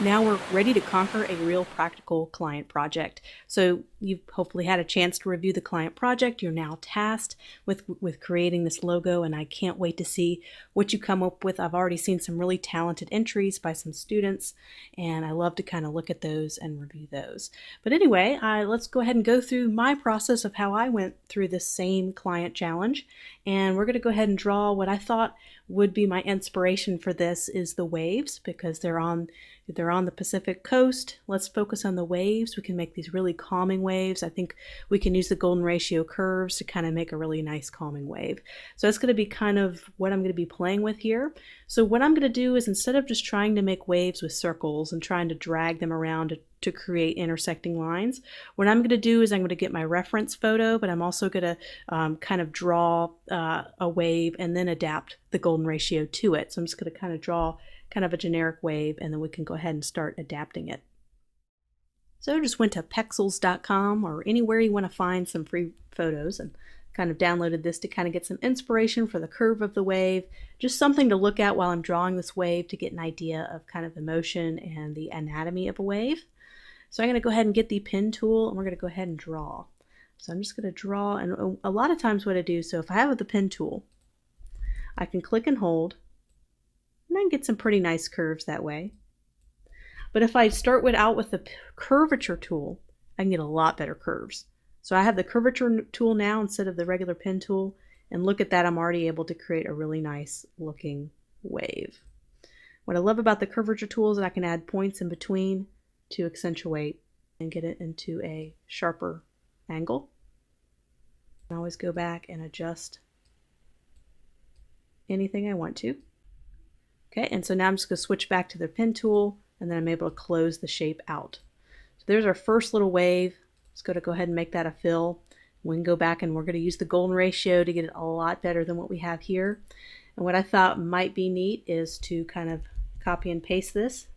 Now we're ready to conquer a real practical client project. So you've hopefully had a chance to review the client project. You're now tasked with creating this logo, and I can't wait to see what you come up with. I've already seen some really talented entries by some students, and I love to kind of look at those and review those. But anyway, let's go ahead and go through my process of how I went through this same client challenge. And we're going to go ahead and draw what I thought would be my inspiration for this is the waves, because they're on the Pacific coast. Let's focus on the waves. We can make these really calming waves. I think we can use the golden ratio curves to kind of make a really nice calming wave. So that's going to be kind of what I'm going to be playing with here. So what I'm going to do is, instead of just trying to make waves with circles and trying to drag them around to create intersecting lines, what I'm going to do is I'm going to get my reference photo, but I'm also going to kind of draw a wave and then adapt the golden ratio to it. So I'm just going to kind of draw kind of a generic wave, and then we can go ahead and start adapting it. So I just went to pexels.com or anywhere you want to find some free photos, and kind of downloaded this to kind of get some inspiration for the curve of the wave, just something to look at while I'm drawing this wave to get an idea of kind of the motion and the anatomy of a wave. So I'm going to go ahead and get the pen tool, and we're going to go ahead and draw. So I'm just going to draw, and a lot of times what I do, so if I have the pen tool, I can click and hold, and I can get some pretty nice curves that way. But if I start out with the curvature tool, I can get a lot better curves. So I have the curvature tool now instead of the regular pen tool, and look at that, I'm already able to create a really nice looking wave. What I love about the curvature tool is that I can add points in between to accentuate and get it into a sharper angle. I can always go back and adjust anything I want to. Okay, and so now I'm just going to switch back to the pen tool, and then I'm able to close the shape out. So there's our first little wave. Let's go ahead and make that a fill. We can go back and we're going to use the golden ratio to get it a lot better than what we have here. And what I thought might be neat is to kind of copy and paste this,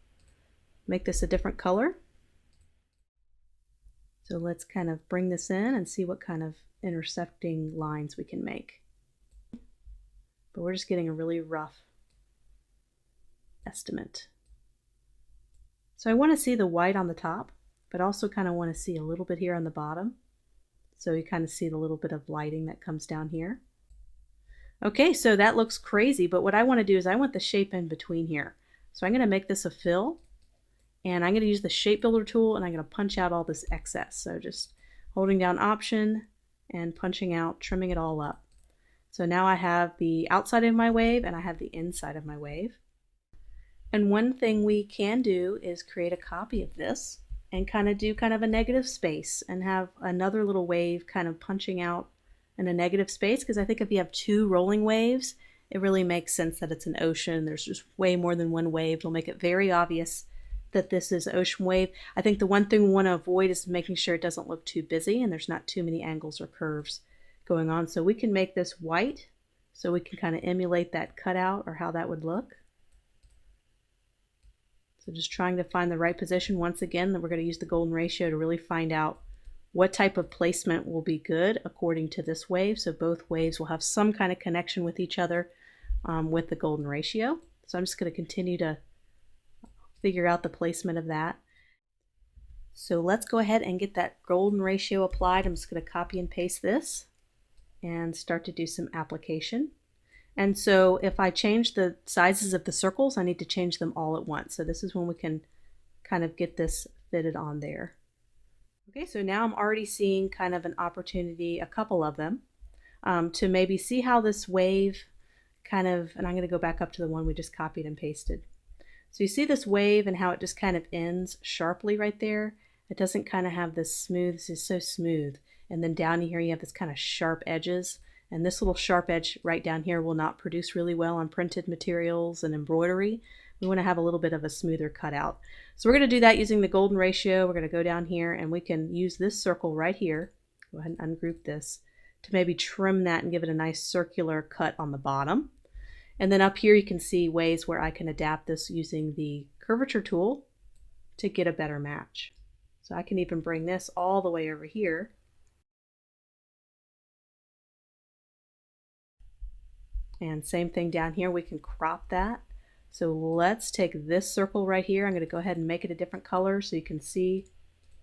make this a different color. So let's kind of bring this in and see what kind of intersecting lines we can make. But we're just getting a really rough estimate. So I want to see the white on the top, but also kind of want to see a little bit here on the bottom. So you kind of see the little bit of lighting that comes down here. Okay, so that looks crazy, but what I want to do is I want the shape in between here. So I'm going to make this a fill, and I'm going to use the shape builder tool, and I'm going to punch out all this excess. So just holding down Option and punching out, trimming it all up. So now I have the outside of my wave and I have the inside of my wave. And one thing we can do is create a copy of this and kind of do kind of a negative space and have another little wave kind of punching out in a negative space, because I think if you have two rolling waves, it really makes sense that it's an ocean. There's just way more than one wave. It'll make it very obvious that this is an ocean wave. I think the one thing we want to avoid is making sure it doesn't look too busy and there's not too many angles or curves going on. So we can make this white so we can kind of emulate that cutout or how that would look. So just trying to find the right position. Once again, then we're going to use the golden ratio to really find out what type of placement will be good according to this wave. So both waves will have some kind of connection with each other with the golden ratio. So I'm just going to continue to figure out the placement of that. So let's go ahead and get that golden ratio applied. I'm just going to copy and paste this and start to do some application. And so if I change the sizes of the circles, I need to change them all at once. So this is when we can kind of get this fitted on there. Okay, so now I'm already seeing kind of an opportunity, a couple of them, to maybe see how this wave kind of, and I'm going to go back up to the one we just copied and pasted. So you see this wave and how it just kind of ends sharply right there. It doesn't kind of have this smooth, this is so smooth. And then down here you have this kind of sharp edges. And this little sharp edge right down here will not produce really well on printed materials and embroidery. We want to have a little bit of a smoother cutout. So we're going to do that using the golden ratio. We're going to go down here and we can use this circle right here. Go ahead and ungroup this to maybe trim that and give it a nice circular cut on the bottom. And then up here you can see ways where I can adapt this using the curvature tool to get a better match. So I can even bring this all the way over here. And same thing down here, we can crop that So let's take this circle right here. I'm going to go ahead and make it a different color so you can see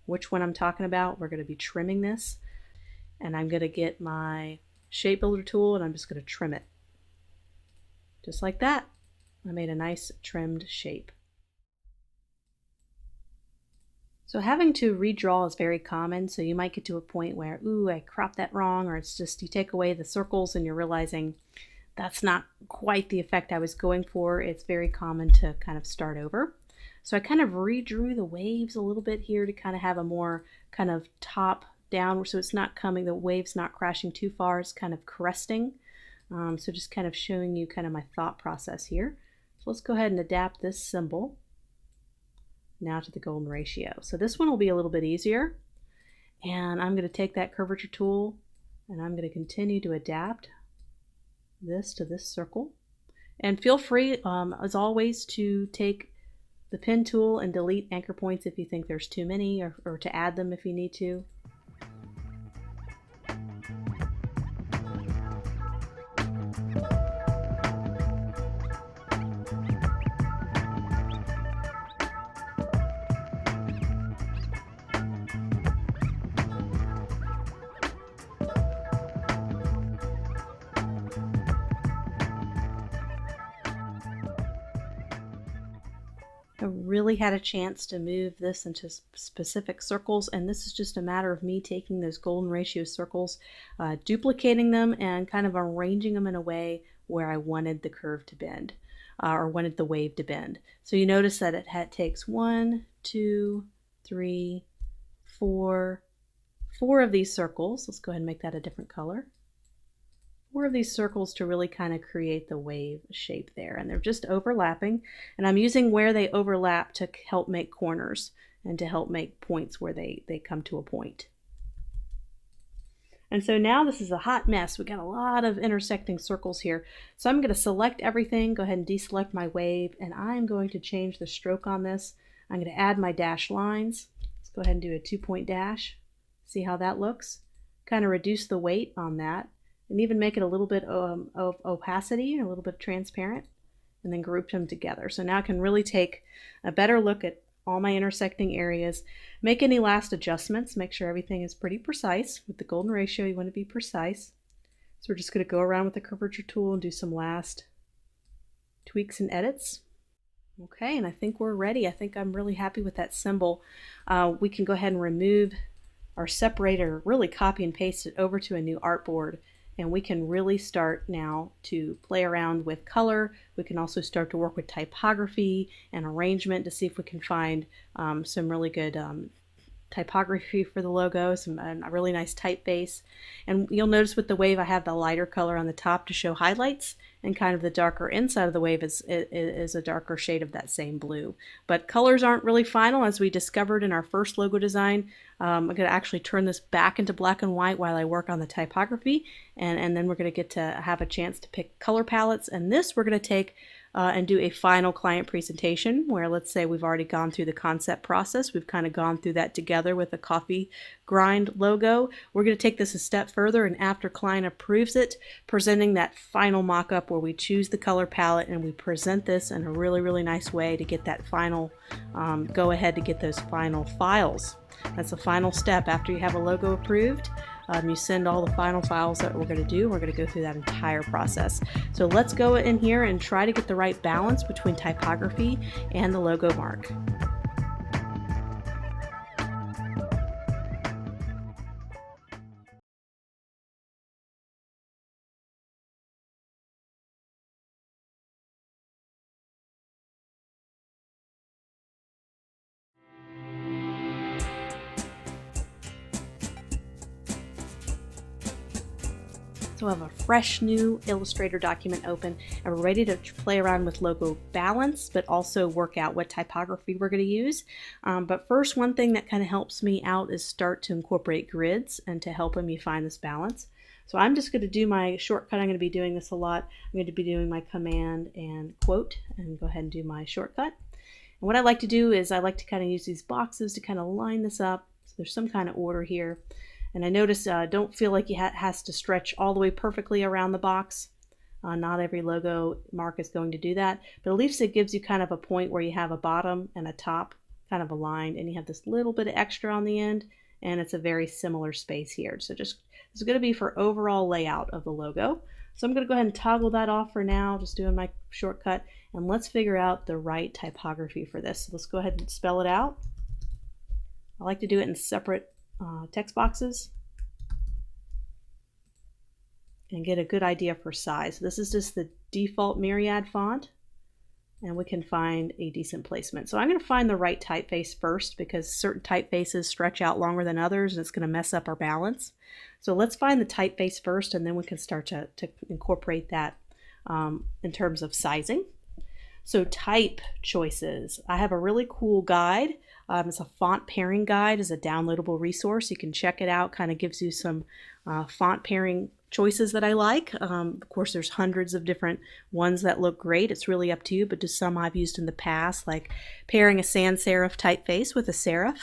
which one I'm talking about. We're going to be trimming this, and I'm going to get my shape builder tool and I'm just going to trim it. Just like that. I made a nice trimmed shape. So having to redraw is very common, so you might get to a point where, ooh, I cropped that wrong, or it's just you take away the circles and you're realizing that's not quite the effect I was going for. It's very common to kind of start over. So I kind of redrew the waves a little bit here to kind of have a more kind of top down, so it's not coming, the wave's not crashing too far, it's kind of cresting. So just kind of showing you kind of my thought process here. So let's go ahead and adapt this symbol now to the golden ratio. So this one will be a little bit easier, and I'm going to take that curvature tool and I'm going to continue to adapt this to this circle. And feel free, as always, to take the pen tool and delete anchor points if you think there's too many, or to add them if you need to. I really had a chance to move this into specific circles, and this is just a matter of me taking those golden ratio circles, duplicating them, and kind of arranging them in a way where I wanted the curve to bend, or wanted the wave to bend. So you notice that it takes 1, 2, 3, 4 of these circles. Let's go ahead and make that a different color. 4 of these circles to really kind of create the wave shape there, and they're just overlapping, and I'm using where they overlap to help make corners and to help make points where they come to a point. And so now this is a hot mess. We got a lot of intersecting circles here, so I'm going to select everything, go ahead and deselect my wave, and I'm going to change the stroke on this. I'm going to add my dashed lines. Let's go ahead and do a 2-point dash. See how that looks? Kind of reduce the weight on that, and even make it a little bit of opacity, a little bit transparent, and then group them together. So now I can really take a better look at all my intersecting areas, make any last adjustments, make sure everything is pretty precise. With the golden ratio, you want to be precise. So we're just going to go around with the curvature tool and do some last tweaks and edits. Okay, and I think we're ready. I think I'm really happy with that symbol. We can go ahead and remove our separator, really copy and paste it over to a new artboard, and we can really start now to play around with color. We can also start to work with typography and arrangement to see if we can find some really good typography for the logo, a really nice typeface. And you'll notice with the wave I have the lighter color on the top to show highlights, and kind of the darker inside of the wave is a darker shade of that same blue. But colors aren't really final, as we discovered in our first logo design. I'm going to actually turn this back into black and white while I work on the typography, and then we're going to get to have a chance to pick color palettes. And this we're going to take and do a final client presentation where, let's say we've already gone through the concept process, we've kind of gone through that together with a coffee grind logo. We're going to take this a step further, and after client approves it, presenting that final mock-up where we choose the color palette and we present this in a really, really nice way to get that final go ahead to get those final files. That's the final step. After you have a logo approved, you send all the final files that we're going to do. We're going to go through that entire process. So let's go in here and try to get the right balance between typography and the logo mark. So I have a fresh new Illustrator document open, and we're ready to play around with logo balance, but also work out what typography we're going to use. But first, one thing that kind of helps me out is start to incorporate grids and to help me find this balance. So I'm just going to do my shortcut. I'm going to be doing this a lot. I'm going to be doing my command and quote, and go ahead and do my shortcut. And what I like to do is I like to kind of use these boxes to kind of line this up so there's some kind of order here. And I notice don't feel like it has to stretch all the way perfectly around the box. Not every logo mark is going to do that, but at least it gives you kind of a point where you have a bottom and a top kind of aligned, and you have this little bit of extra on the end, and it's a very similar space here. So just, this is going to be for overall layout of the logo. So I'm going to go ahead and toggle that off for now, just doing my shortcut, and let's figure out the right typography for this. So let's go ahead and spell it out. I like to do it in separate text boxes and get a good idea for size. This is just the default Myriad font, and we can find a decent placement. So I'm going to find the right typeface first, because certain typefaces stretch out longer than others and it's going to mess up our balance. So let's find the typeface first, and then we can start to incorporate that in terms of sizing. So type choices. I have a really cool guide. It's a font pairing guide. It's a downloadable resource. You can check it out. Kind of gives you some font pairing choices that I like. Of course, there's hundreds of different ones that look great. It's really up to you, but just some I've used in the past, like pairing a sans serif typeface with a serif,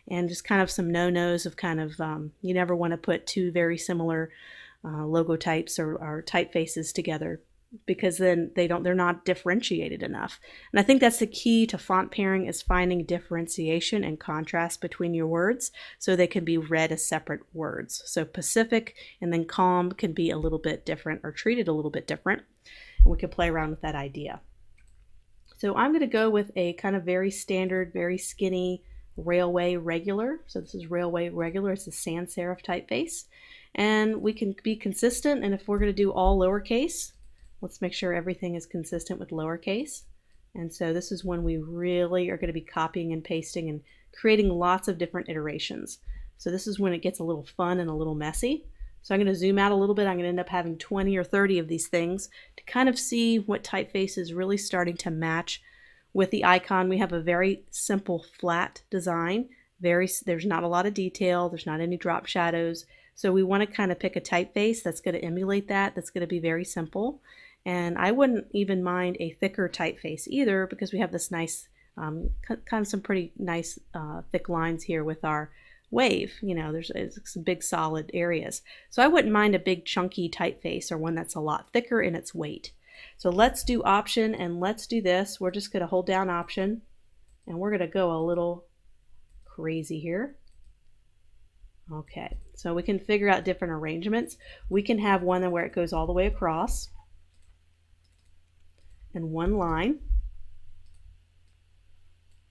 and just kind of some no-nos of kind of, you never want to put two very similar logo types or typefaces together, because then they're not differentiated enough. And I think that's the key to font pairing, is finding differentiation and contrast between your words so they can be read as separate words. So Pacific and then calm can be a little bit different or treated a little bit different. And we can play around with that idea. So I'm going to go with a kind of very standard, very skinny Railway Regular. So this is Railway Regular. It's a sans serif typeface. And we can be consistent, and if we're going to do all lowercase, let's make sure everything is consistent with lowercase. And so this is when we really are going to be copying and pasting and creating lots of different iterations. So this is when it gets a little fun and a little messy. So I'm going to zoom out a little bit. I'm going to end up having 20 or 30 of these things to kind of see what typeface is really starting to match with the icon. We have a very simple flat design. There's not a lot of detail. There's not any drop shadows. So we want to kind of pick a typeface that's going to emulate that. That's going to be very simple. And I wouldn't even mind a thicker typeface either, because we have this nice, kind of some pretty nice thick lines here with our wave. You know, there's some big solid areas. So I wouldn't mind a big chunky typeface, or one that's a lot thicker in its weight. So let's do Option, and let's do this. We're just going to hold down Option, and we're going to go a little crazy here. Okay, so we can figure out different arrangements. We can have one where it goes all the way across and one line,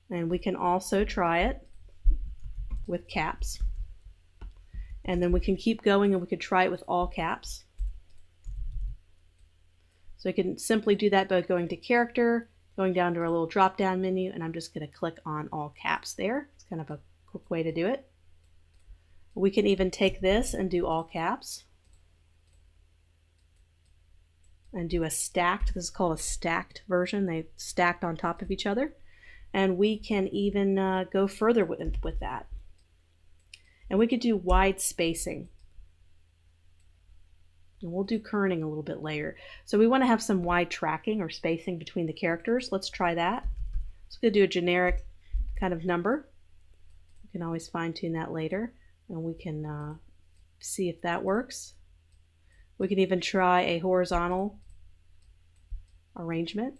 and we can also try it with caps, and then we can keep going, and we could try it with all caps. So you can simply do that by going to Character, going down to our little drop down menu, and I'm just going to click on all caps there. It's kind of a quick way to do it. We can even take this and do all caps and do a stacked. This is called a stacked version. They stacked on top of each other. And we can even go further with that. And we could do wide spacing. And we'll do kerning a little bit later. So we want to have some wide tracking or spacing between the characters. Let's try that. So we're going to do a generic kind of number. We can always fine tune that later, and we can see if that works. We can even try a horizontal arrangement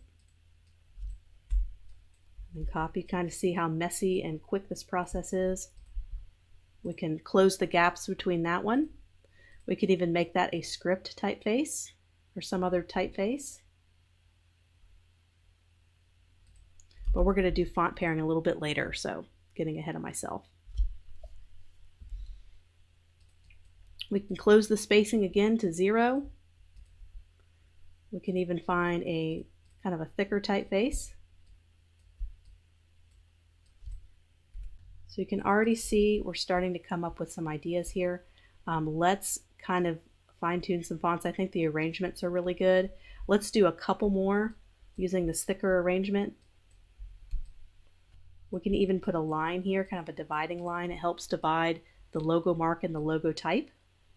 and copy, kind of see how messy and quick this process is. We can close the gaps between that one. We could even make that a script typeface or some other typeface. But we're going to do font pairing a little bit later, so getting ahead of myself. We can close the spacing again to 0. We can even find a kind of a thicker typeface. So you can already see we're starting to come up with some ideas here. Let's kind of fine tune some fonts. I think the arrangements are really good. Let's do a couple more using this thicker arrangement. We can even put a line here, kind of a dividing line. It helps divide the logo mark and the logo type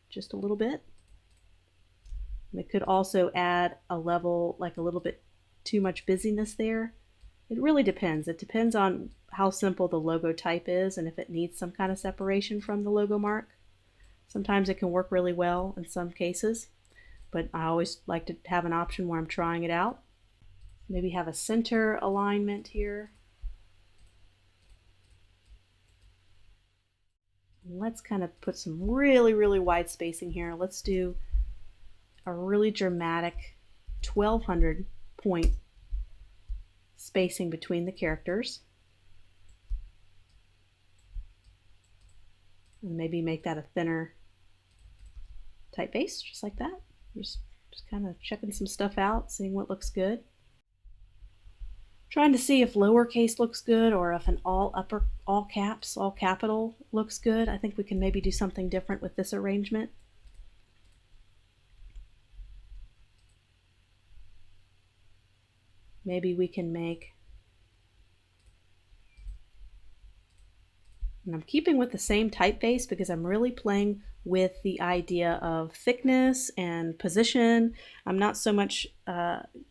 just a little bit. And it could also add a level, like a little bit too much busyness there. It really depends. It depends on how simple the logo type is and if it needs some kind of separation from the logo mark. Sometimes it can work really well in some cases. but I always like to have an option where I'm trying it out. Maybe have a center alignment here. Let's kind of put some really wide spacing here. Let's do a really dramatic 1200 point spacing between the characters. And maybe make that a thinner typeface, just like that. Just kind of checking some stuff out, seeing what looks good. Trying to see if lowercase looks good or if an all caps, all capital looks good. I think we can maybe do something different with this arrangement. Maybe we can make, and I'm keeping with the same typeface because I'm really playing with the idea of thickness and position. I'm not so much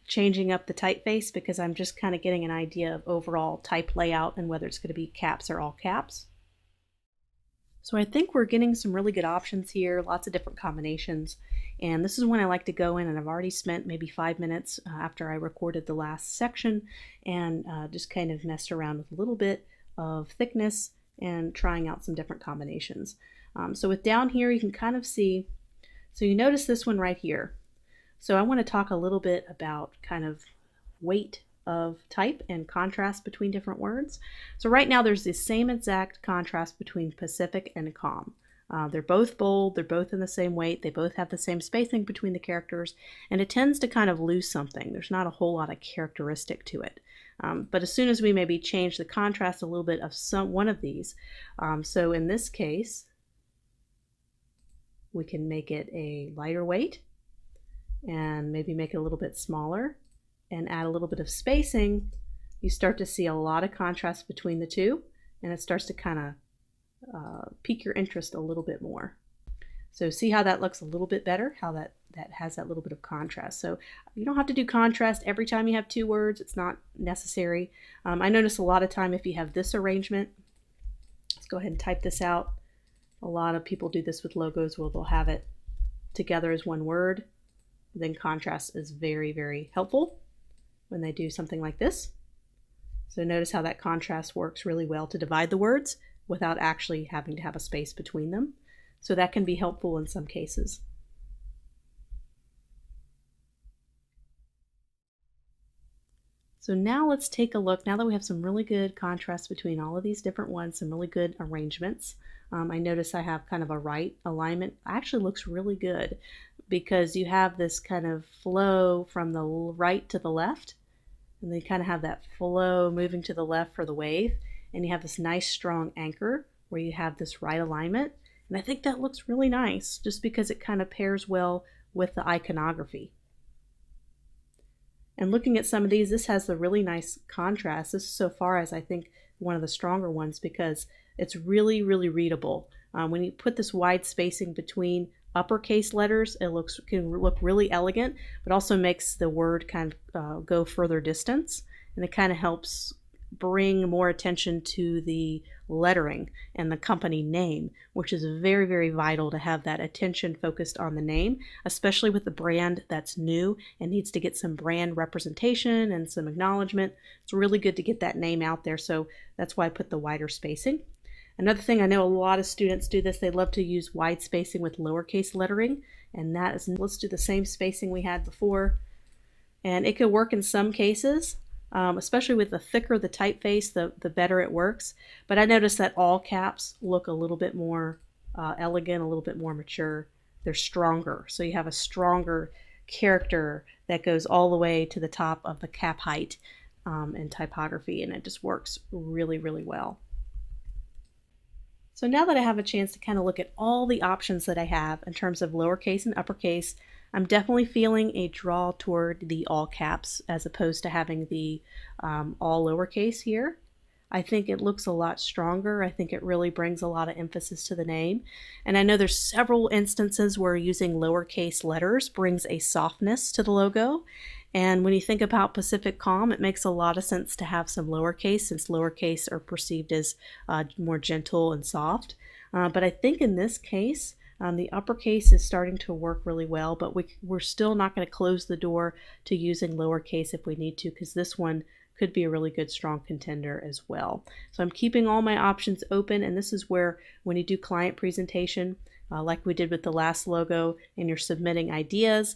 changing up the typeface because I'm just kind of getting an idea of overall type layout and whether it's going to be caps or all caps. So I think we're getting some really good options here, lots of different combinations. And this is when I like to go in, and I've already spent maybe 5 minutes after I recorded the last section and just kind of messed around with a little bit of thickness and trying out some different combinations. So with down here, you can kind of see, so you notice this one right here. So I want to talk a little bit about kind of weight of type and contrast between different words. So right now there's the same exact contrast between Pacific and calm. They're both bold, they're both in the same weight, they both have the same spacing between the characters, and it tends to kind of lose something. There's not a whole lot of characteristic to it. But as soon as we maybe change the contrast a little bit of one of these, so in this case, we can make it a lighter weight and maybe make it a little bit smaller and add a little bit of spacing. You start to see a lot of contrast between the two, and it starts to kind of pique your interest a little bit more. So see how that looks a little bit better, how that has that little bit of contrast. So you don't have to do contrast every time you have two words. It's not necessary. I notice a lot of time if you have this arrangement, let's go ahead and type this out. A lot of people do this with logos where they'll have it together as one word. Then contrast is very helpful when they do something like this. So notice how that contrast works really well to divide the words without actually having to have a space between them. So that can be helpful in some cases. So now let's take a look, now that we have some really good contrast between all of these different ones, some really good arrangements. I notice I have kind of a right alignment. Actually looks really good because you have this kind of flow from the right to the left, and then you kind of have that flow moving to the left for the wave, and you have this nice strong anchor where you have this right alignment. And I think that looks really nice just because it kind of pairs well with the iconography. And looking at some of these, this has the really nice contrast. This is so far as I think one of the stronger ones because it's really readable. When you put this wide spacing between uppercase letters, it can look really elegant, but also makes the word kind of go further distance, and it kind of helps bring more attention to the lettering and the company name, which is very vital to have that attention focused on the name, especially with the brand that's new and needs to get some brand representation and some acknowledgement. It's really good to get that name out there, so that's why I put the wider spacing. Another thing, I know a lot of students do this, they love to use wide spacing with lowercase lettering, and that is, let's do the same spacing we had before, and it could work in some cases. Especially with the thicker the typeface, the better it works. But I noticed that all caps look a little bit more elegant, a little bit more mature. They're stronger. So you have a stronger character that goes all the way to the top of the cap height and typography, and it just works really well. So now that I have a chance to kind of look at all the options that I have in terms of lowercase and uppercase, I'm definitely feeling a draw toward the all caps as opposed to having the all lowercase here. I think it looks a lot stronger. I think it really brings a lot of emphasis to the name. And I know there's several instances where using lowercase letters brings a softness to the logo. And when you think about Pacific Calm, it makes a lot of sense to have some lowercase, since lowercase are perceived as more gentle and soft. But I think in this case, The uppercase is starting to work really well, but we're still not going to close the door to using lowercase if we need to, because this one could be a really good strong contender as well. So I'm keeping all my options open, and this is where when you do client presentation, like we did with the last logo, and you're submitting ideas,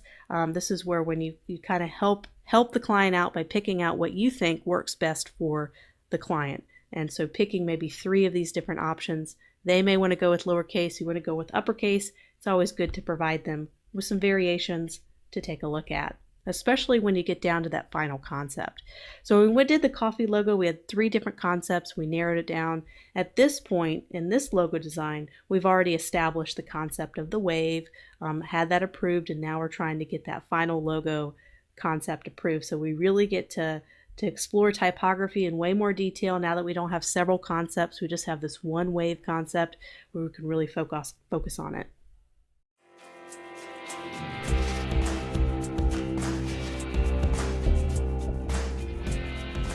this is where when you kind of help the client out by picking out what you think works best for the client. And so picking maybe 3 of these different options. They may want to go with lowercase, you want to go with uppercase. It's always good to provide them with some variations to take a look at, especially when you get down to that final concept. So when we did the coffee logo, we had 3 different concepts. We narrowed it down. At this point in this logo design, we've already established the concept of the wave, had that approved, and now we're trying to get that final logo concept approved. So we really get to explore typography in way more detail now that we don't have several concepts. We just have this one wave concept where we can really focus on it.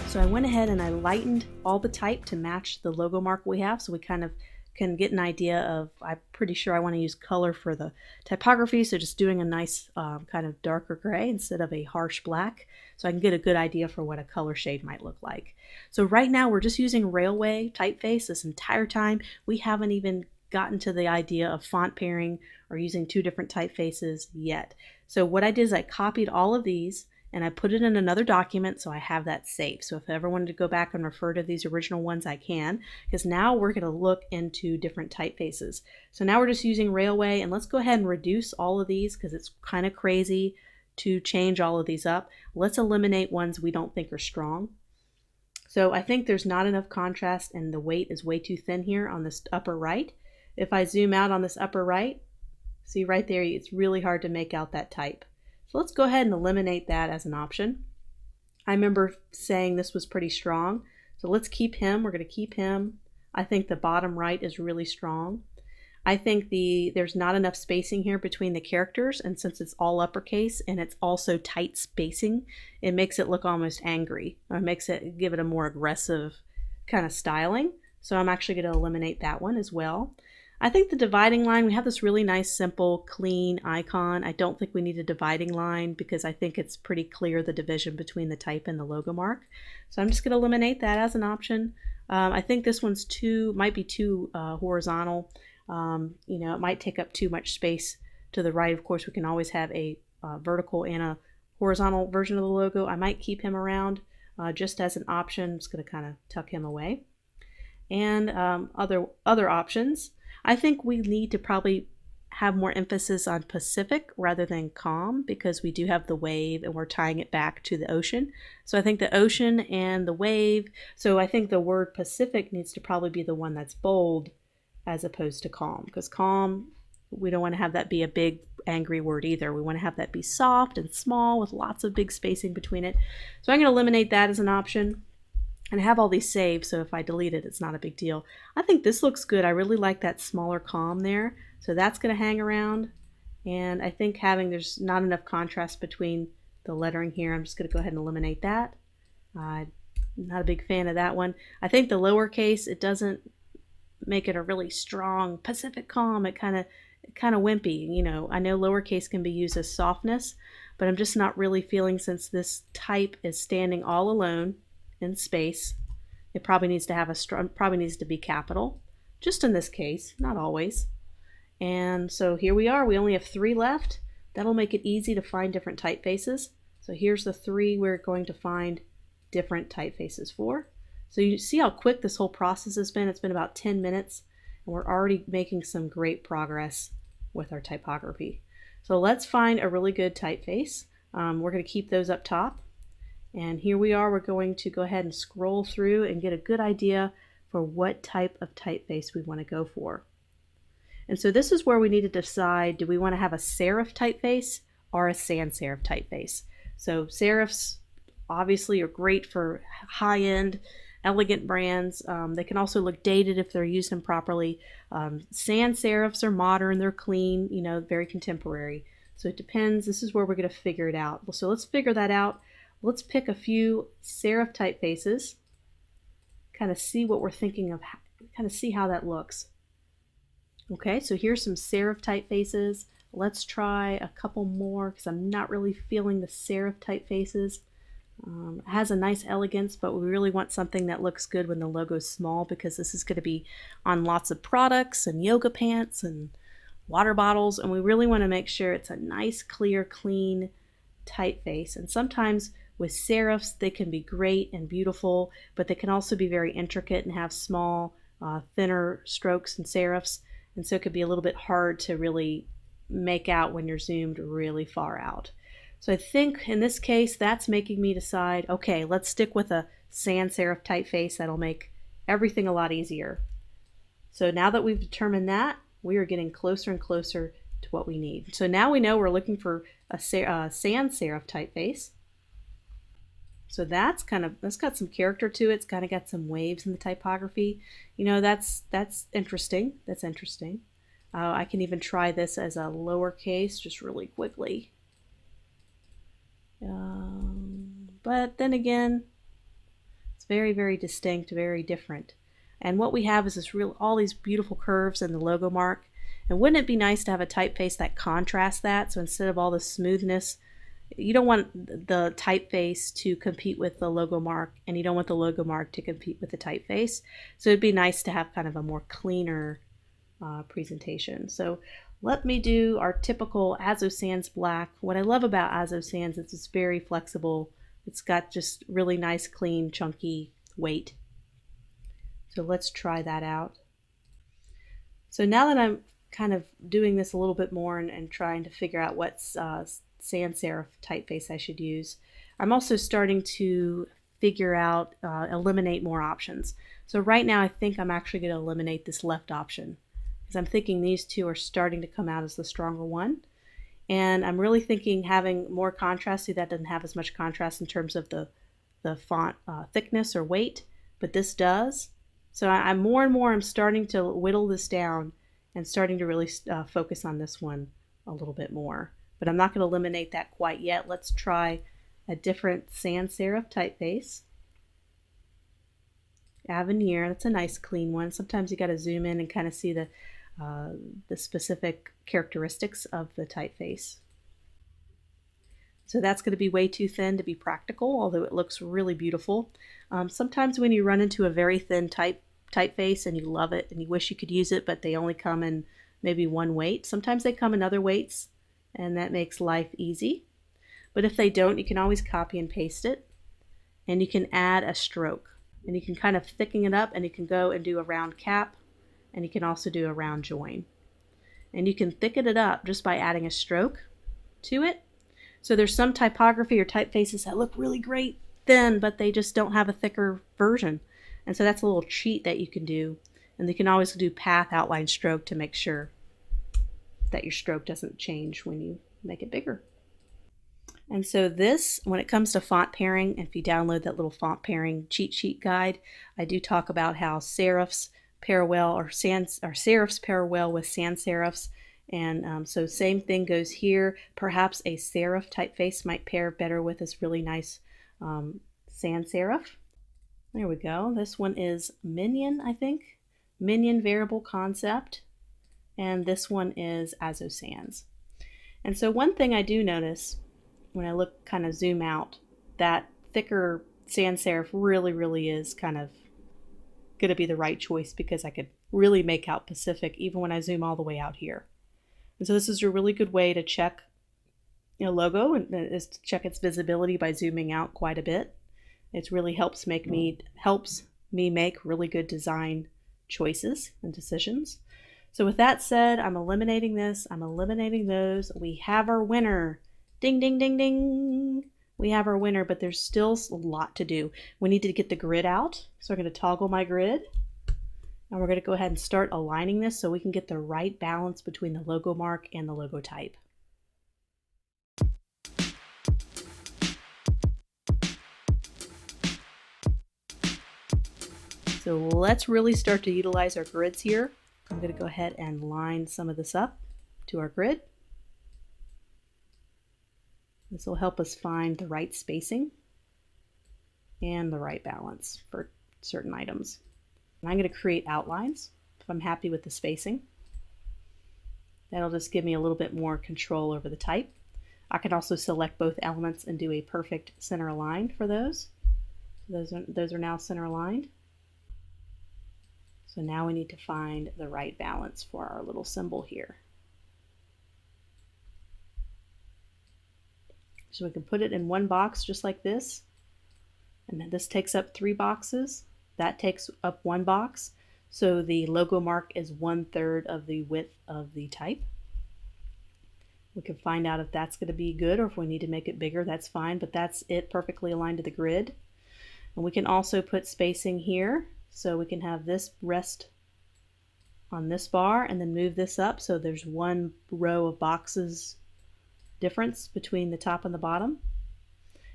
So I went ahead and I lightened all the type to match the logo mark we have, so we kind of can get an idea of, I'm pretty sure I want to use color for the typography, so just doing a nice kind of darker gray instead of a harsh black, so I can get a good idea for what a color shade might look like. So right now we're just using Railway typeface this entire time. We haven't even gotten to the idea of font pairing or using 2 different typefaces yet. So what I did is I copied all of these and I put it in another document so I have that saved. So if I ever wanted to go back and refer to these original ones, I can, because now we're going to look into different typefaces. So now we're just using Railway, and let's go ahead and reduce all of these because it's kind of crazy to change all of these up. Let's eliminate ones we don't think are strong. So I think there's not enough contrast and the weight is way too thin here on this upper right. If I zoom out on this upper right, see right there, it's really hard to make out that type. So let's go ahead and eliminate that as an option. I remember saying this was pretty strong, so let's keep him. We're going to keep him. I think the bottom right is really strong. I think there's not enough spacing here between the characters, and since it's all uppercase and it's also tight spacing, it makes it look almost angry, or give it a more aggressive kind of styling. So I'm actually going to eliminate that one as well. I think the dividing line, we have this really nice, simple, clean icon. I don't think we need a dividing line because I think it's pretty clear the division between the type and the logo mark. So I'm just going to eliminate that as an option. I think this one's might be too horizontal. It might take up too much space to the right. Of course, we can always have a vertical and a horizontal version of the logo. I might keep him around just as an option. I'm just going to kind of tuck him away. And other options. I think we need to probably have more emphasis on Pacific rather than calm because we do have the wave and we're tying it back to the ocean. So I think the ocean and the wave, so I think the word Pacific needs to probably be the one that's bold as opposed to calm, because calm, we don't want to have that be a big angry word either. We want to have that be soft and small with lots of big spacing between it. So I'm going to eliminate that as an option. And I have all these saved, so if I delete it, it's not a big deal. I think this looks good. I really like that smaller calm there. So that's going to hang around. And I think there's not enough contrast between the lettering here. I'm just going to go ahead and eliminate that. I'm not a big fan of that one. I think the lowercase, it doesn't make it a really strong Pacific calm. It kind of wimpy. I know lowercase can be used as softness, but I'm just not really feeling, since this type is standing all alone in space, it probably needs to be capital, just in this case, not always. And so here we are, we only have 3 left. That'll make it easy to find different typefaces. So here's the 3 we're going to find different typefaces for. So you see how quick this whole process has been. It's been about 10 minutes and we're already making some great progress with our typography. So let's find a really good typeface. We're going to keep those up top. And here we are, we're going to go ahead and scroll through and get a good idea for what type of typeface we want to go for. And so this is where we need to decide, do we want to have a serif typeface or a sans serif typeface? So serifs obviously are great for high-end, elegant brands. They can also look dated if they're used improperly. Sans serifs are modern, they're clean, very contemporary. So it depends. This is where we're going to figure it out. So let's figure that out. Let's pick a few serif typefaces, kind of see what we're thinking of, kind of see how that looks. Okay, so here's some serif typefaces. Let's try a couple more because I'm not really feeling the serif typefaces. It has a nice elegance, but we really want something that looks good when the logo's small, because this is going to be on lots of products and yoga pants and water bottles, and we really want to make sure it's a nice, clear, clean typeface. And sometimes with serifs, they can be great and beautiful, but they can also be very intricate and have small, thinner strokes and serifs, and so it could be a little bit hard to really make out when you're zoomed really far out. So I think in this case, that's making me decide, okay, let's stick with a sans serif typeface. That'll make everything a lot easier. So now that we've determined that, we are getting closer and closer to what we need. So now we know we're looking for a sans serif typeface. So that's got some character to it. It's kind of got some waves in the typography. You know, that's interesting. That's interesting. I can even try this as a lowercase just really quickly. But then again, it's very, very distinct, very different. And what we have is all these beautiful curves in the logo mark. And wouldn't it be nice to have a typeface that contrasts that? So instead of all the smoothness, you don't want the typeface to compete with the logo mark, and you don't want the logo mark to compete with the typeface. So it'd be nice to have kind of a more cleaner presentation. So let me do our typical Azo Sans black. What I love about Azo Sans is it's very flexible. It's got just really nice, clean, chunky weight. So let's try that out. So now that I'm kind of doing this a little bit more and trying to figure out what sans serif typeface I should use, I'm also starting to figure out, eliminate more options. So right now I think I'm actually going to eliminate this left option, because I'm thinking these two are starting to come out as the stronger one. And I'm really thinking having more contrast. See, that doesn't have as much contrast in terms of the font thickness or weight, but this does. So I'm more and more, I'm starting to whittle this down and starting to really focus on this one a little bit more. But I'm not going to eliminate that quite yet. Let's try a different sans serif typeface. Avenir, that's a nice clean one. Sometimes you got to zoom in and kind of see the specific characteristics of the typeface. So that's going to be way too thin to be practical, although it looks really beautiful. Sometimes when you run into a very thin typeface and you love it and you wish you could use it, but they only come in maybe one weight. Sometimes they come in other weights, and that makes life easy. But if they don't, you can always copy and paste it, and you can add a stroke, and you can kind of thicken it up, and you can go and do a round cap, and you can also do a round join. And you can thicken it up just by adding a stroke to it. So there's some typography or typefaces that look really great thin, but they just don't have a thicker version. And so that's a little cheat that you can do. And you can always do path, outline, stroke to make sure that your stroke doesn't change when you make it bigger. And so this, when it comes to font pairing, if you download that little font pairing cheat sheet guide, I do talk about how serifs pair well, or serifs pair well with sans serifs. And so same thing goes here. Perhaps a serif typeface might pair better with this really nice sans serif. There we go. This one is Minion, I think. Minion Variable Concept. And this one is Azo Sans. And so one thing I do notice when I look, kind of zoom out, that thicker sans serif really is kind of going to be the right choice, because I could really make out Pacific even when I zoom all the way out here. And so this is a really good way to check a logo, and is to check its visibility by zooming out quite a bit. It really helps me make really good design choices and decisions. So with that said, I'm eliminating this, I'm eliminating those. We have our winner. Ding, ding, ding, ding. We have our winner, but there's still a lot to do. We need to get the grid out. So we're going to toggle my grid. And we're going to go ahead and start aligning this so we can get the right balance between the logo mark and the logo type. So let's really start to utilize our grids here. I'm going to go ahead and line some of this up to our grid. This will help us find the right spacing and the right balance for certain items. And I'm going to create outlines if I'm happy with the spacing. That'll just give me a little bit more control over the type. I can also select both elements and do a perfect center align for those. Those are now center aligned. So now we need to find the right balance for our little symbol here. So we can put it in one box just like this. And then this takes up 3 boxes. That takes up 1 box. So the logo mark is 1/3 of the width of the type. We can find out if that's going to be good, or if we need to make it bigger, that's fine, but that's it perfectly aligned to the grid. And we can also put spacing here, so we can have this rest on this bar and then move this up so there's 1 row of boxes difference between the top and the bottom.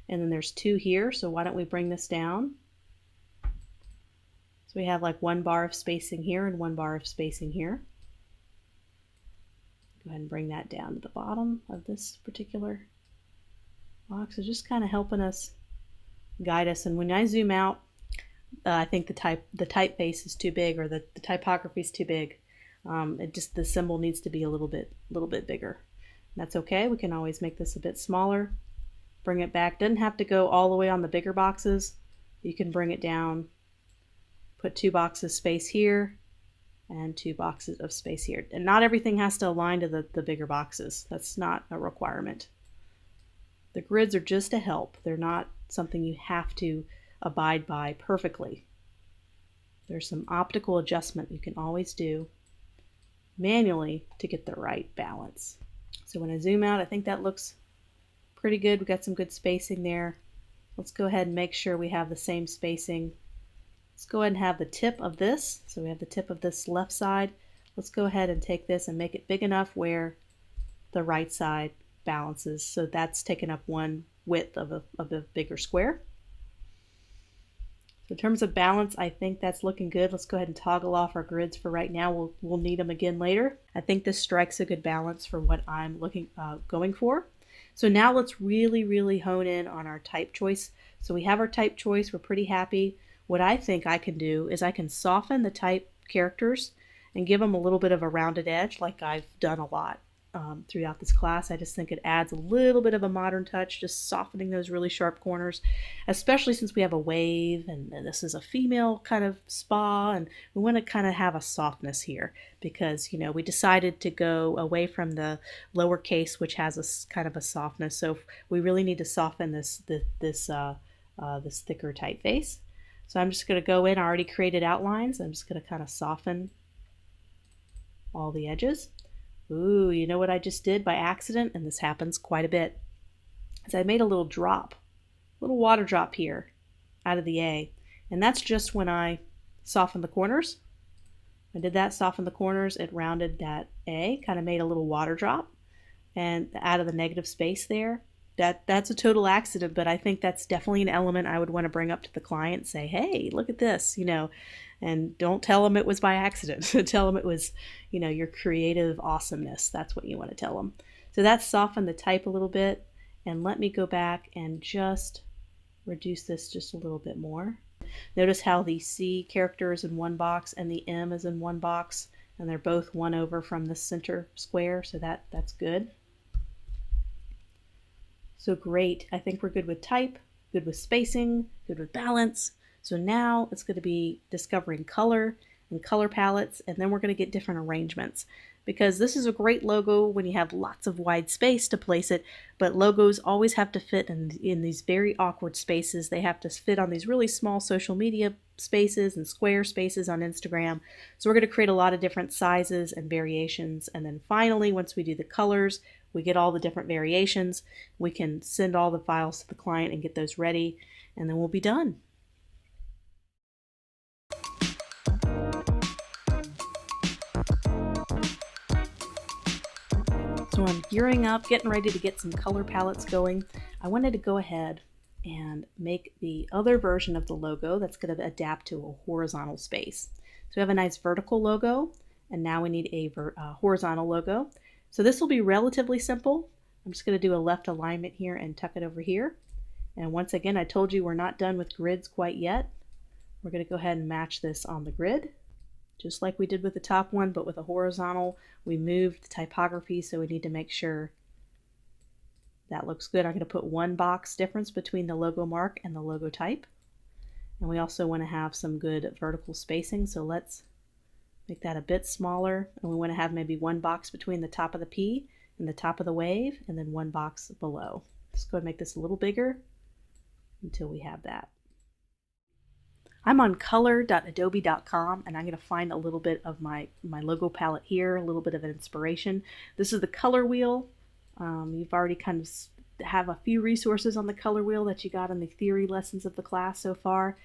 And then there's 2 here, so why don't we bring this down? So we have like 1 bar of spacing here and 1 bar of spacing here. Go ahead and bring that down to the bottom of this particular box. It's just kind of helping us guide us. And when I zoom out, I think the typeface is too big, or the typography is too big. The symbol needs to be a little bit bigger. And that's okay. We can always make this a bit smaller. Bring it back. Doesn't have to go all the way on the bigger boxes. You can bring it down. Put 2 boxes space here and 2 boxes of space here. And not everything has to align to the bigger boxes. That's not a requirement. The grids are just a help. They're not something you have to abide by perfectly. There's some optical adjustment you can always do manually to get the right balance. So when I zoom out, I think that looks pretty good. We've got some good spacing there. Let's go ahead and make sure we have the same spacing. Let's go ahead and have the tip of this. So we have the tip of this left side. Let's go ahead and take this and make it big enough where the right side balances. So that's taken up 1 width of a bigger square. So in terms of balance, I think that's looking good. Let's go ahead and toggle off our grids for right now. We'll need them again later. I think this strikes a good balance for what I'm going for. So now let's really hone in on our type choice. So we have our type choice. We're pretty happy. What I think I can do is I can soften the type characters and give them a little bit of a rounded edge, like I've done a lot throughout this class. I just think it adds a little bit of a modern touch, just softening those really sharp corners, especially since we have a wave and this is a female kind of spa, and we want to kind of have a softness here because, you know, we decided to go away from the lowercase, which has a kind of a softness. So we really need to soften this thicker typeface. So I'm just going to go in. I already created outlines. I'm just going to kind of soften all the edges. Ooh, you know what I just did by accident? And this happens quite a bit. Is I made a little drop, a little water drop here out of the A. And that's just when I softened the corners. I did that, soften the corners, it rounded that A, kind of made a little water drop. And out of the negative space there. That's a total accident, but I think that's definitely an element I would want to bring up to the client, say, hey, look at this, you know, and don't tell them it was by accident. Tell them it was, you know, your creative awesomeness. That's what you want to tell them. So that's softened the type a little bit, and let me go back and just reduce this just a little bit more. Notice how the C character is in one box and the M is in one box, and they're both one over from the center square, so that's good. So great, I think we're good with type, good with spacing, good with balance. So now it's going to be discovering color and color palettes, and then we're going to get different arrangements. Because this is a great logo when you have lots of wide space to place it, but logos always have to fit in these very awkward spaces. They have to fit on these really small social media spaces and square spaces on Instagram. So we're going to create a lot of different sizes and variations, and then finally, once we do the colors, we get all the different variations, we can send all the files to the client and get those ready, and then we'll be done. So I'm gearing up, getting ready to get some color palettes going. I wanted to go ahead and make the other version of the logo that's going to adapt to a horizontal space. So we have a nice vertical logo, and now we need a horizontal logo. So this will be relatively simple. I'm just going to do a left alignment here and tuck it over here. And once again, I told you we're not done with grids quite yet. We're going to go ahead and match this on the grid. just like we did with the top one, but with a horizontal. We moved the typography, so we need to make sure that looks good. I'm going to put one box difference between the logo mark and the logo type. And we also want to have some good vertical spacing, so let's make that a bit smaller. And we want to have maybe one box between the top of the P and the top of the wave, and then one box below. Let's go ahead and make this a little bigger until we have that. I'm on color.adobe.com, and I'm going to find a little bit of my logo palette here, a little bit of an inspiration. This is the color wheel. You've already kind of have a few resources on the color wheel that you got in the theory lessons of the class so far.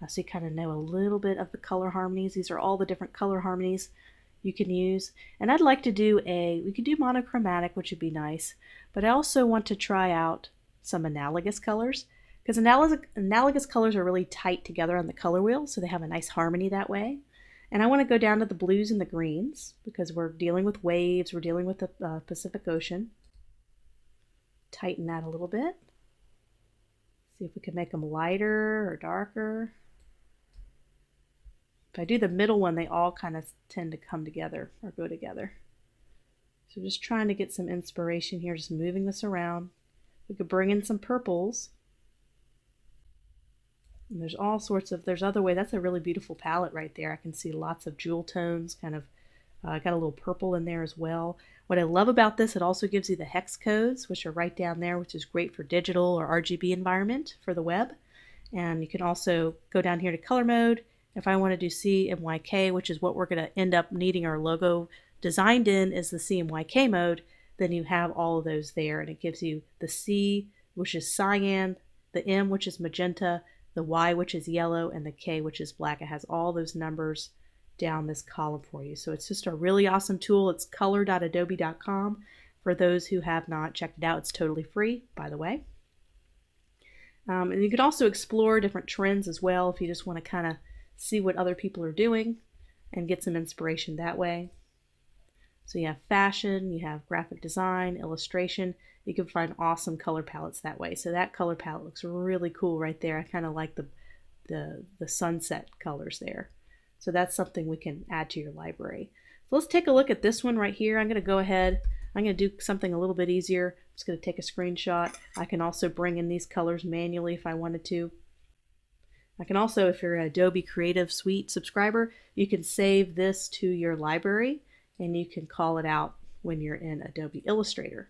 So you kind of know a little bit of the color harmonies. These are all the different color harmonies you can use. And I'd like to do we could do monochromatic, which would be nice, but I also want to try out some analogous colors, because analogous colors are really tight together on the color wheel, so they have a nice harmony that way. And I want to go down to the blues and the greens, because we're dealing with waves, we're dealing with the Pacific Ocean. Tighten that a little bit. See if we can make them lighter or darker. If I do the middle one, they all kind of tend to come together or go together. So just trying to get some inspiration here, just moving this around. We could bring in some purples. And there's all sorts of, there's other way. That's a really beautiful palette right there. I can see lots of jewel tones, kind of got a little purple in there as well. What I love about this, it also gives you the hex codes, which are right down there, which is great for digital or RGB environment for the web. And you can also go down here to color mode. If I want to do CMYK, which is what we're going to end up needing our logo designed in, is the CMYK mode, then you have all of those there. And it gives you the C, which is cyan, the M, which is magenta, the Y, which is yellow, and the K, which is black. It has all those numbers down this column for you. So it's just a really awesome tool. It's color.adobe.com. For those who have not checked it out, it's totally free, by the way. And you can also explore different trends as well if you just want to kind of see what other people are doing and get some inspiration that way. So you have fashion, you have graphic design, illustration. You can find awesome color palettes that way. So that color palette looks really cool right there. I kind of like the sunset colors there. So that's something we can add to your library. So let's take a look at this one right here. I'm going to go ahead, I'm going to do something a little bit easier. I'm just going to take a screenshot. I can also bring in these colors manually if I wanted to. I can also, if you're an Adobe Creative Suite subscriber, you can save this to your library and you can call it out when you're in Adobe Illustrator.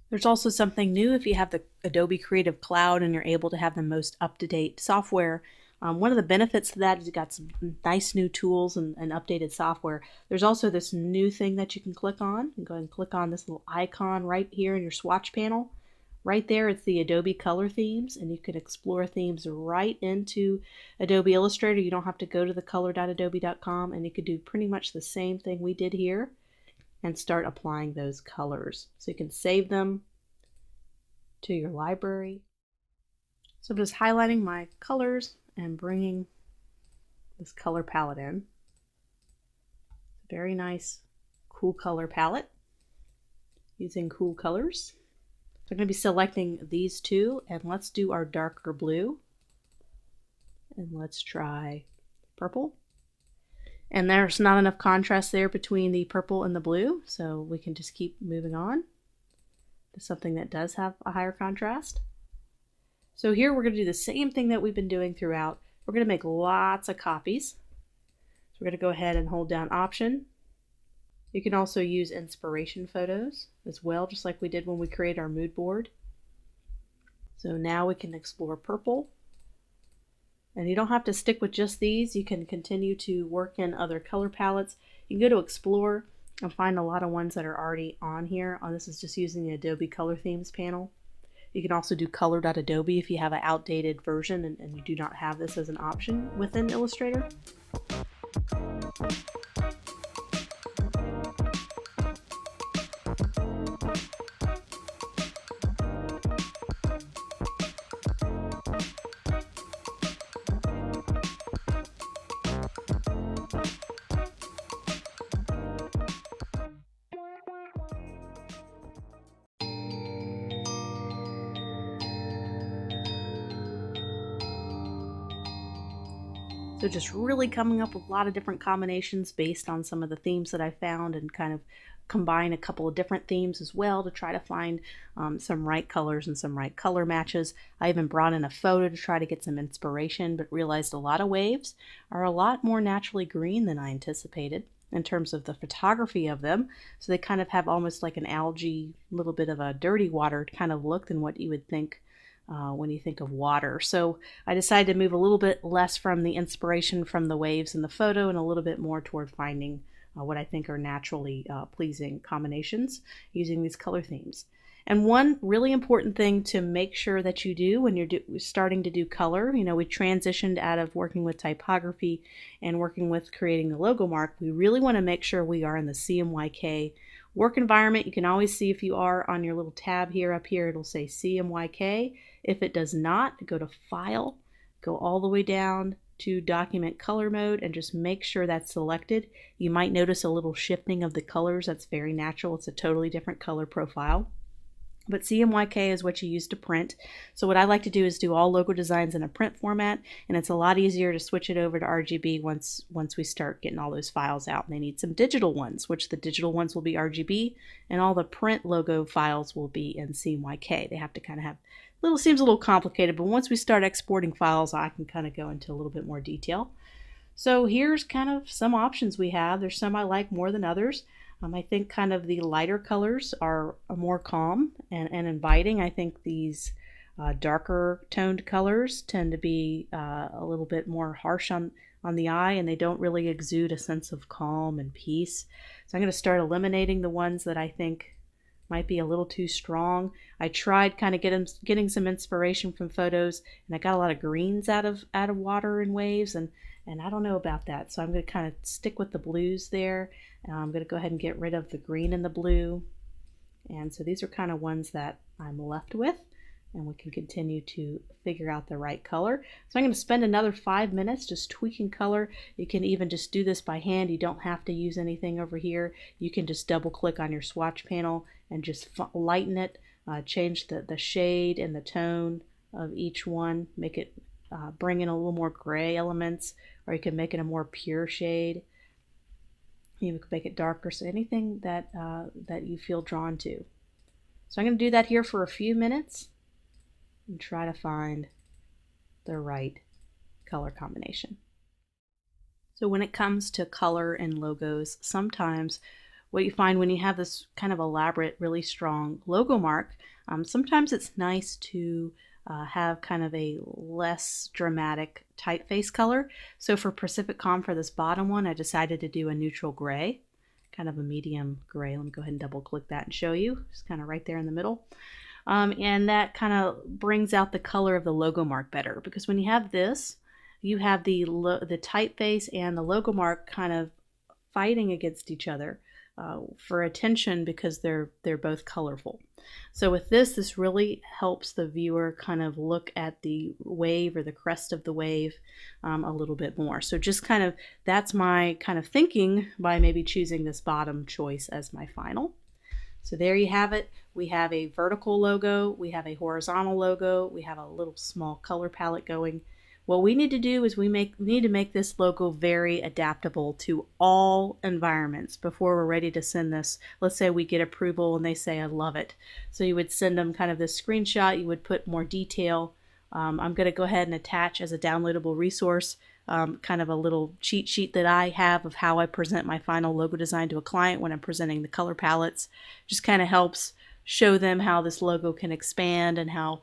There's also something new if you have the Adobe Creative Cloud and you're able to have the most up-to-date software. One of the benefits to that is you've got some nice new tools and updated software. There's also this new thing that you can click on. You can go ahead and click on this little icon right here in your swatch panel. Right there, it's the Adobe color themes, and you can explore themes right into Adobe Illustrator. You don't have to go to the color.adobe.com, and you could do pretty much the same thing we did here and start applying those colors. So you can save them to your library. So I'm just highlighting my colors and bringing this color palette in. Very nice, cool color palette using cool colors. So I'm going to be selecting these two, and let's do our darker blue. And let's try purple. And there's not enough contrast there between the purple and the blue, so we can just keep moving on to something that does have a higher contrast. So here we're going to do the same thing that we've been doing throughout. We're going to make lots of copies. So we're going to go ahead and hold down Option. You can also use inspiration photos as well, just like we did when we created our mood board. So now we can explore purple. And you don't have to stick with just these. You can continue to work in other color palettes. You can go to Explore and find a lot of ones that are already on here. This is just using the Adobe Color Themes panel. You can also do color.adobe if you have an outdated version and you do not have this as an option within Illustrator. So just really coming up with a lot of different combinations based on some of the themes that I found, and kind of combine a couple of different themes as well to try to find some right colors and some right color matches. I even brought in a photo to try to get some inspiration, but realized a lot of waves are a lot more naturally green than I anticipated in terms of the photography of them. So they kind of have almost like an algae, little bit of a dirty water kind of look than what you would think when you think of water. So I decided to move a little bit less from the inspiration from the waves in the photo and a little bit more toward finding what I think are naturally pleasing combinations using these color themes. And one really important thing to make sure that you do when you're starting to do color, we transitioned out of working with typography and working with creating the logo mark. We really want to make sure we are in the CMYK work environment. You can always see if you are on your little tab here up here, it'll say CMYK. If it does not, go to File, go all the way down to Document Color Mode, and just make sure that's selected. You might notice a little shifting of the colors. That's very natural. It's a totally different color profile. But CMYK is what you use to print. So what I like to do is do all logo designs in a print format, and it's a lot easier to switch it over to RGB once we start getting all those files out. And they need some digital ones, which the digital ones will be RGB, and all the print logo files will be in CMYK. They have to kind of have seems a little complicated, but once we start exporting files, I can kind of go into a little bit more detail. So here's kind of some options we have. There's some I like more than others. I think kind of the lighter colors are more calm and inviting. I think these darker toned colors tend to be a little bit more harsh on the eye, and they don't really exude a sense of calm and peace. So I'm going to start eliminating the ones that I think might be a little too strong. I tried kind of getting some inspiration from photos, and I got a lot of greens out of water and waves, and I don't know about that. So I'm going to kind of stick with the blues there. I'm going to go ahead and get rid of the green and the blue. And so these are kind of ones that I'm left with, and we can continue to figure out the right color. So I'm going to spend another 5 minutes just tweaking color. You can even just do this by hand. You don't have to use anything over here. You can just double click on your swatch panel and just lighten it, change the shade and the tone of each one, make it bring in a little more gray elements, or you can make it a more pure shade. You can make it darker, so anything that you feel drawn to. So I'm going to do that here for a few minutes and try to find the right color combination. So when it comes to color and logos, sometimes what you find when you have this kind of elaborate, really strong logo mark, sometimes it's nice to have kind of a less dramatic typeface color. So for Pacific Com, for this bottom one, I decided to do a neutral gray, kind of a medium gray. Let me go ahead and double click that and show you. It's kind of right there in the middle. And that kind of brings out the color of the logo mark better, because when you have this, you have the typeface and the logo mark kind of fighting against each other for attention, because they're both colorful. So with this really helps the viewer kind of look at the wave or the crest of the wave a little bit more. So just kind of, that's my kind of thinking by maybe choosing this bottom choice as my final. So there you have it. We have a vertical logo, we have a horizontal logo, we have a little small color palette going. What we need to do is we need to make this logo very adaptable to all environments before we're ready to send this. Let's say we get approval and they say, I love it. So you would send them kind of this screenshot, you would put more detail. I'm going to go ahead and attach as a downloadable resource kind of a little cheat sheet that I have of how I present my final logo design to a client when I'm presenting the color palettes. Just kind of helps show them how this logo can expand, and how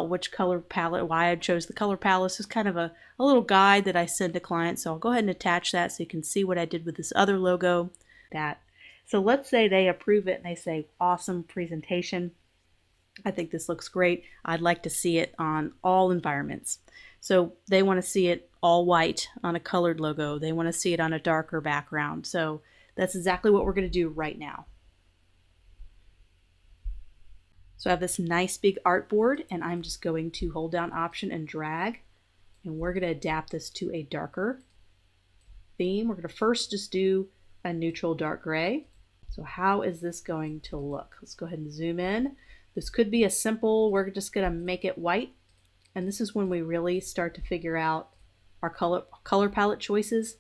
which color palette, why I chose the color palette. This is kind of a little guide that I send to clients. So I'll go ahead and attach that so you can see what I did with this other logo. So let's say they approve it and they say, awesome presentation. I think this looks great. I'd like to see it on all environments. So they want to see it all white on a colored logo. They want to see it on a darker background. So that's exactly what we're going to do right now. So I have this nice big artboard, and I'm just going to hold down Option and drag, and we're going to adapt this to a darker theme. We're going to first just do a neutral dark gray. So how is this going to look? Let's go ahead and zoom in. This could be a simple, we're just going to make it white. And this is when we really start to figure out our color palette choices.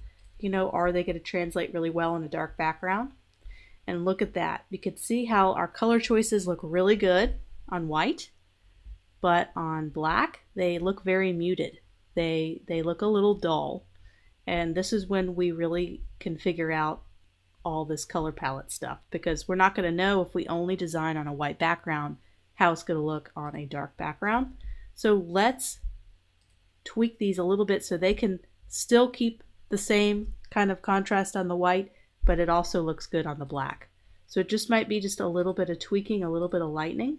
Are they going to translate really well in a dark background? And look at that. You can see how our color choices look really good on white, but on black, they look very muted. They look a little dull. And this is when we really can figure out all this color palette stuff, because we're not going to know if we only design on a white background how it's going to look on a dark background. So let's tweak these a little bit so they can still keep the same kind of contrast on the white, but it also looks good on the black. So it just might be just a little bit of tweaking, a little bit of lightening.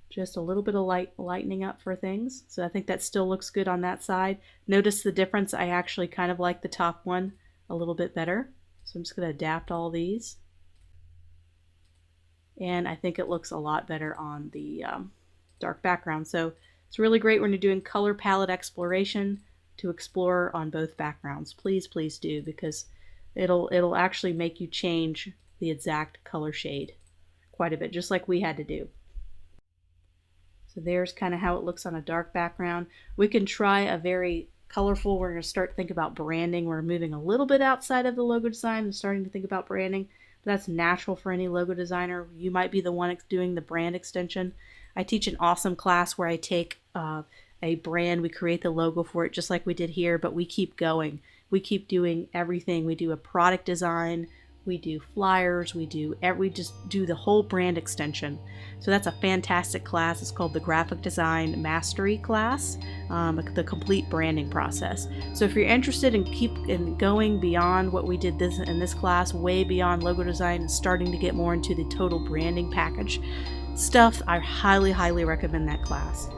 Just a little bit of lightening up for things. So I think that still looks good on that side. Notice the difference. I actually kind of like the top one a little bit better. So I'm just going to adapt all these. And I think it looks a lot better on the dark background. So it's really great when you're doing color palette exploration to explore on both backgrounds. Please, please do, because it'll actually make you change the exact color shade quite a bit, just like we had to do. So there's kind of how it looks on a dark background. We can try a very colorful, we're going to start to think about branding. We're moving a little bit outside of the logo design and starting to think about branding. But that's natural for any logo designer. You might be the one doing the brand extension. I teach an awesome class where I take a brand, we create the logo for it just like we did here, but we keep going. We keep doing everything. We do a product design, we do flyers, we just do the whole brand extension. So that's a fantastic class. It's called the Graphic Design Mastery class, the complete branding process. So if you're interested in going beyond what we did in this class, way beyond logo design and starting to get more into the total branding package stuff, I highly, highly recommend that class.